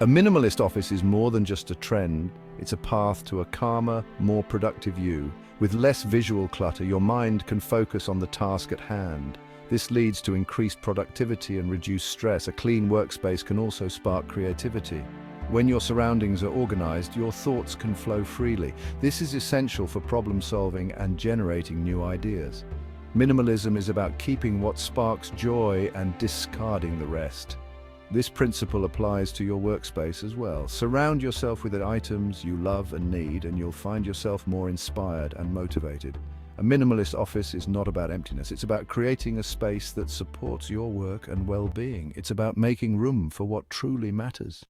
A minimalist office is more than just a trend, it's a path to a calmer, more productive you. With less visual clutter, your mind can focus on the task at hand. This leads to increased productivity and reduced stress. A clean workspace can also spark creativity. When your surroundings are organized, your thoughts can flow freely. This is essential for problem solving and generating new ideas. Minimalism is about keeping what sparks joy and discarding the rest. This principle applies to your workspace as well. Surround yourself with the items you love and need, and you'll find yourself more inspired and motivated. A minimalist office is not about emptiness. It's about creating a space that supports your work and well-being. It's about making room for what truly matters.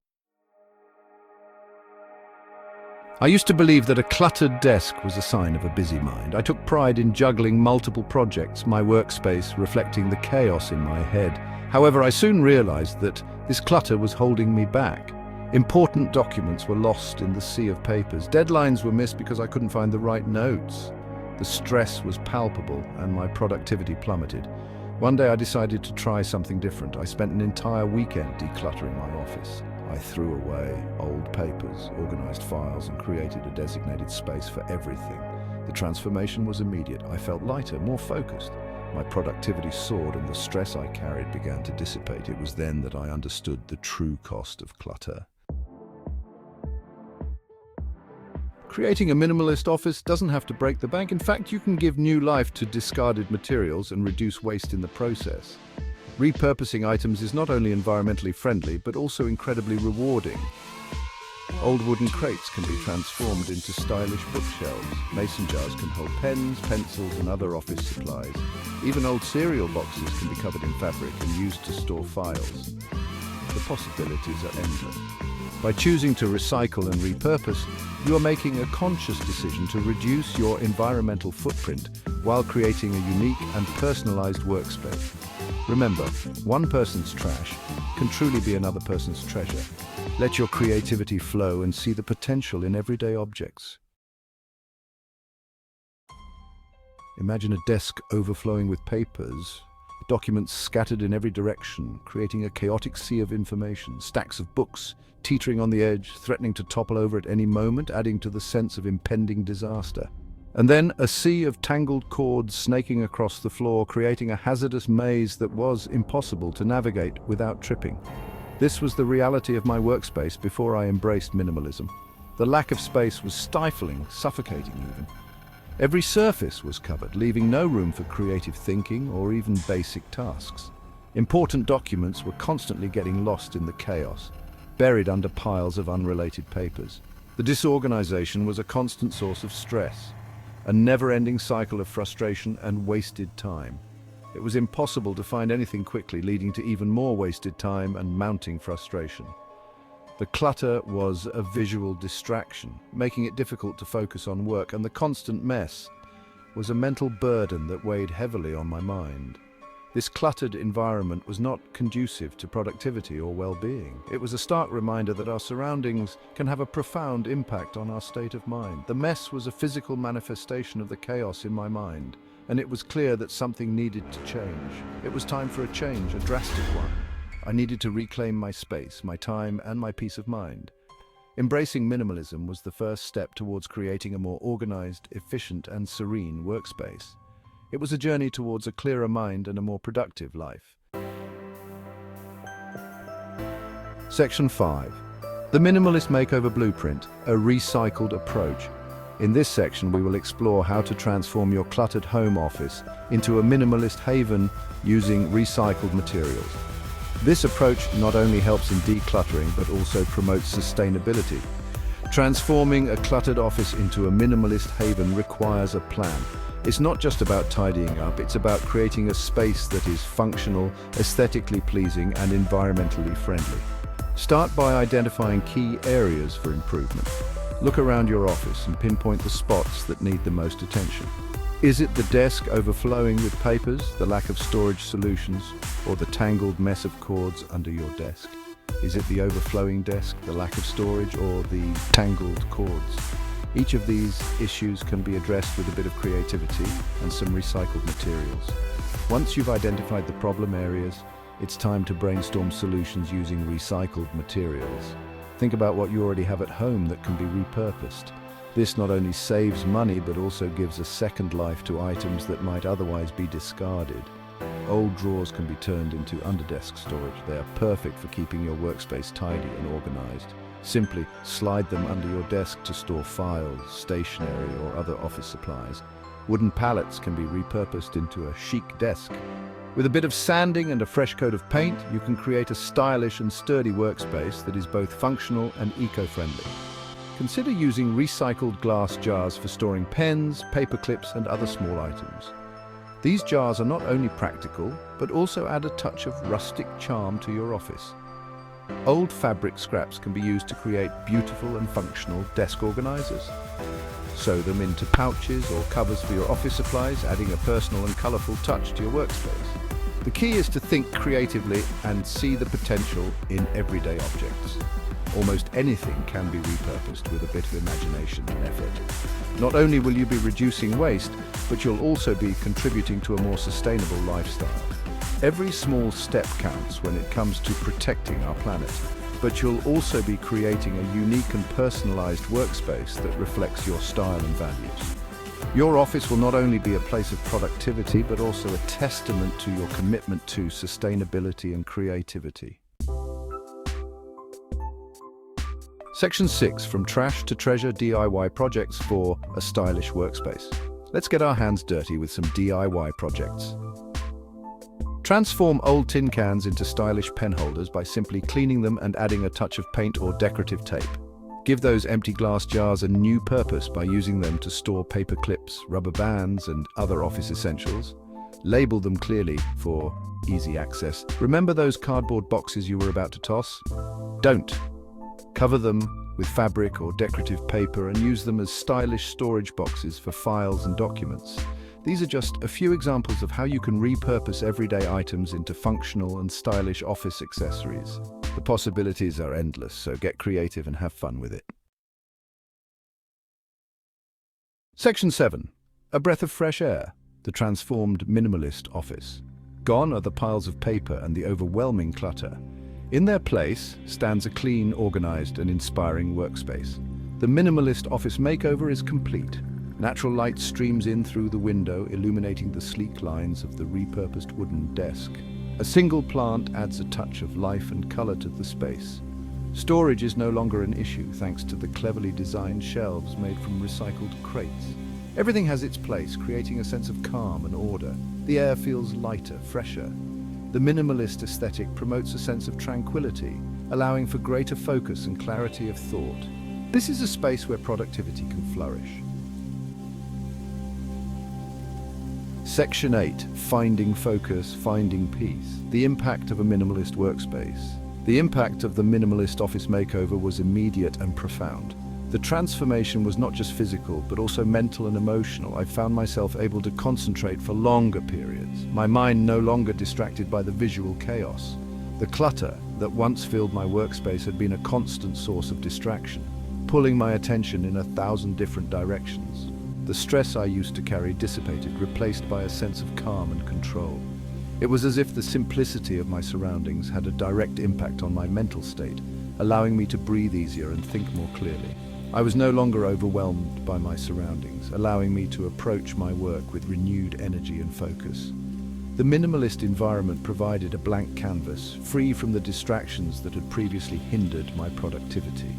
I used to believe that a cluttered desk was a sign of a busy mind. I took pride in juggling multiple projects, my workspace reflecting the chaos in my head. However, I soon realized that this clutter was holding me back. Important documents were lost in the sea of papers. Deadlines were missed because I couldn't find the right notes. The stress was palpable and my productivity plummeted. One day I decided to try something different. I spent an entire weekend decluttering my office. I threw away old papers, organized files, and created a designated space for everything. The transformation was immediate. I felt lighter, more focused. My productivity soared and the stress I carried began to dissipate. It was then that I understood the true cost of clutter. Creating a minimalist office doesn't have to break the bank. In fact, you can give new life to discarded materials and reduce waste in the process. Repurposing items is not only environmentally friendly, but also incredibly rewarding. Old wooden crates can be transformed into stylish bookshelves. Mason jars can hold pens, pencils, and other office supplies. Even old cereal boxes can be covered in fabric and used to store files. The possibilities are endless. By choosing to recycle and repurpose, you are making a conscious decision to reduce your environmental footprint while creating a unique and personalized workspace. Remember, one person's trash can truly be another person's treasure. Let your creativity flow and see the potential in everyday objects. Imagine a desk overflowing with papers, documents scattered in every direction, creating a chaotic sea of information, stacks of books teetering on the edge, threatening to topple over at any moment, adding to the sense of impending disaster. And then a sea of tangled cords snaking across the floor, creating a hazardous maze that was impossible to navigate without tripping. This was the reality of my workspace before I embraced minimalism. The lack of space was stifling, suffocating even. Every surface was covered, leaving no room for creative thinking or even basic tasks. Important documents were constantly getting lost in the chaos, buried under piles of unrelated papers. The disorganization was a constant source of stress, a never-ending cycle of frustration and wasted time. It was impossible to find anything quickly, leading to even more wasted time and mounting frustration. The clutter was a visual distraction, making it difficult to focus on work, and the constant mess was a mental burden that weighed heavily on my mind. This cluttered environment was not conducive to productivity or well-being. It was a stark reminder that our surroundings can have a profound impact on our state of mind. The mess was a physical manifestation of the chaos in my mind, and it was clear that something needed to change. It was time for a change, a drastic one. I needed to reclaim my space, my time, and my peace of mind. Embracing minimalism was the first step towards creating a more organized, efficient, and serene workspace. It was a journey towards a clearer mind and a more productive life. Section 5. The Minimalist Makeover Blueprint, a recycled approach. In this section, we will explore how to transform your cluttered home office into a minimalist haven using recycled materials. This approach not only helps in decluttering, but also promotes sustainability. Transforming a cluttered office into a minimalist haven requires a plan. It's not just about tidying up, it's about creating a space that is functional, aesthetically pleasing, and environmentally friendly. Start by identifying key areas for improvement. Look around your office and pinpoint the spots that need the most attention. Is it the desk overflowing with papers, the lack of storage solutions, or the tangled mess of cords under your desk? Is it the overflowing desk, the lack of storage, or the tangled cords? Each of these issues can be addressed with a bit of creativity and some recycled materials. Once you've identified the problem areas, it's time to brainstorm solutions using recycled materials. Think about what you already have at home that can be repurposed. This not only saves money, but also gives a second life to items that might otherwise be discarded. Old drawers can be turned into underdesk storage. They are perfect for keeping your workspace tidy and organized. Simply slide them under your desk to store files, stationery, or other office supplies. Wooden pallets can be repurposed into a chic desk. With a bit of sanding and a fresh coat of paint, you can create a stylish and sturdy workspace that is both functional and eco-friendly. Consider using recycled glass jars for storing pens, paper clips, and other small items. These jars are not only practical, but also add a touch of rustic charm to your office. Old fabric scraps can be used to create beautiful and functional desk organizers. Sew them into pouches or covers for your office supplies, adding a personal and colorful touch to your workspace. The key is to think creatively and see the potential in everyday objects. Almost anything can be repurposed with a bit of imagination and effort. Not only will you be reducing waste, but you'll also be contributing to a more sustainable lifestyle. Every small step counts when it comes to protecting our planet, but you'll also be creating a unique and personalized workspace that reflects your style and values. Your office will not only be a place of productivity, but also a testament to your commitment to sustainability and creativity. Section 6, From Trash to Treasure DIY Projects for a Stylish Workspace. Let's get our hands dirty with some DIY projects. Transform old tin cans into stylish pen holders by simply cleaning them and adding a touch of paint or decorative tape. Give those empty glass jars a new purpose by using them to store paper clips, rubber bands, and other office essentials. Label them clearly for easy access. Remember those cardboard boxes you were about to toss? Don't. Cover them with fabric or decorative paper and use them as stylish storage boxes for files and documents. These are just a few examples of how you can repurpose everyday items into functional and stylish office accessories. The possibilities are endless, so get creative and have fun with it. Section 7. A breath of fresh air. The transformed minimalist office. Gone are the piles of paper and the overwhelming clutter. In their place stands a clean, organized, and inspiring workspace. The minimalist office makeover is complete. Natural light streams in through the window, illuminating the sleek lines of the repurposed wooden desk. A single plant adds a touch of life and color to the space. Storage is no longer an issue thanks to the cleverly designed shelves made from recycled crates. Everything has its place, creating a sense of calm and order. The air feels lighter, fresher. The minimalist aesthetic promotes a sense of tranquility, allowing for greater focus and clarity of thought. This is a space where productivity can flourish. Section 8. Finding focus, finding peace. The impact of a minimalist workspace. The impact of the minimalist office makeover was immediate and profound. The transformation was not just physical, but also mental and emotional. I found myself able to concentrate for longer periods, my mind no longer distracted by the visual chaos. The clutter that once filled my workspace had been a constant source of distraction, pulling my attention in 1,000 different directions. The stress I used to carry dissipated, replaced by a sense of calm and control. It was as if the simplicity of my surroundings had a direct impact on my mental state, allowing me to breathe easier and think more clearly. I was no longer overwhelmed by my surroundings, allowing me to approach my work with renewed energy and focus. The minimalist environment provided a blank canvas, free from the distractions that had previously hindered my productivity.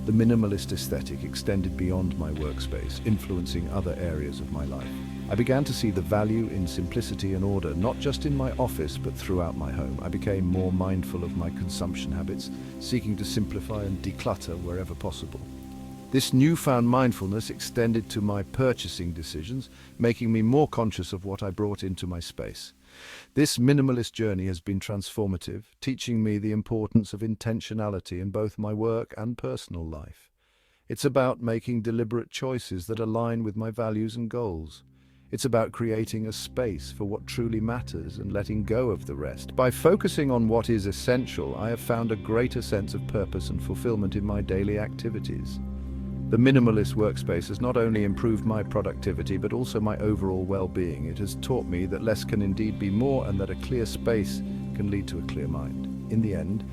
The minimalist aesthetic extended beyond my workspace, influencing other areas of my life. I began to see the value in simplicity and order, not just in my office, but throughout my home. I became more mindful of my consumption habits, seeking to simplify and declutter wherever possible. This newfound mindfulness extended to my purchasing decisions, making me more conscious of what I brought into my space. This minimalist journey has been transformative, teaching me the importance of intentionality in both my work and personal life. It's about making deliberate choices that align with my values and goals. It's about creating a space for what truly matters and letting go of the rest. By focusing on what is essential, I have found a greater sense of purpose and fulfillment in my daily activities. The minimalist workspace has not only improved my productivity, but also my overall well-being. It has taught me that less can indeed be more, and that a clear space can lead to a clear mind. In the end,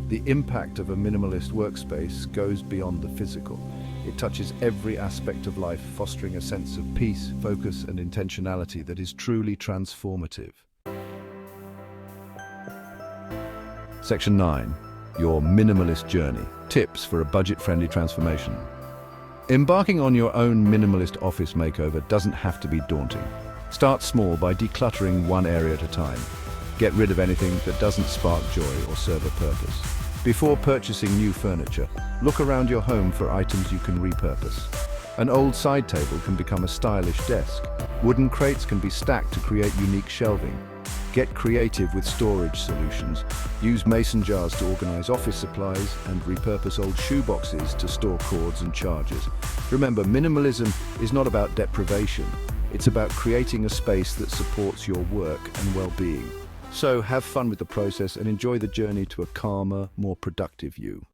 The impact of a minimalist workspace goes beyond the physical. It touches every aspect of life, fostering a sense of peace, focus, and intentionality that is truly transformative. Section 9. Your minimalist journey. Tips for a budget-friendly transformation. Embarking on your own minimalist office makeover doesn't have to be daunting. Start small by decluttering one area at a time. Get rid of anything that doesn't spark joy or serve a purpose. Before purchasing new furniture, look around your home for items you can repurpose. An old side table can become a stylish desk. Wooden crates can be stacked to create unique shelving. Get creative with storage solutions. Use mason jars to organize office supplies and repurpose old shoeboxes to store cords and chargers. Remember, minimalism is not about deprivation. It's about creating a space that supports your work and well-being. So have fun with the process and enjoy the journey to a calmer, more productive you.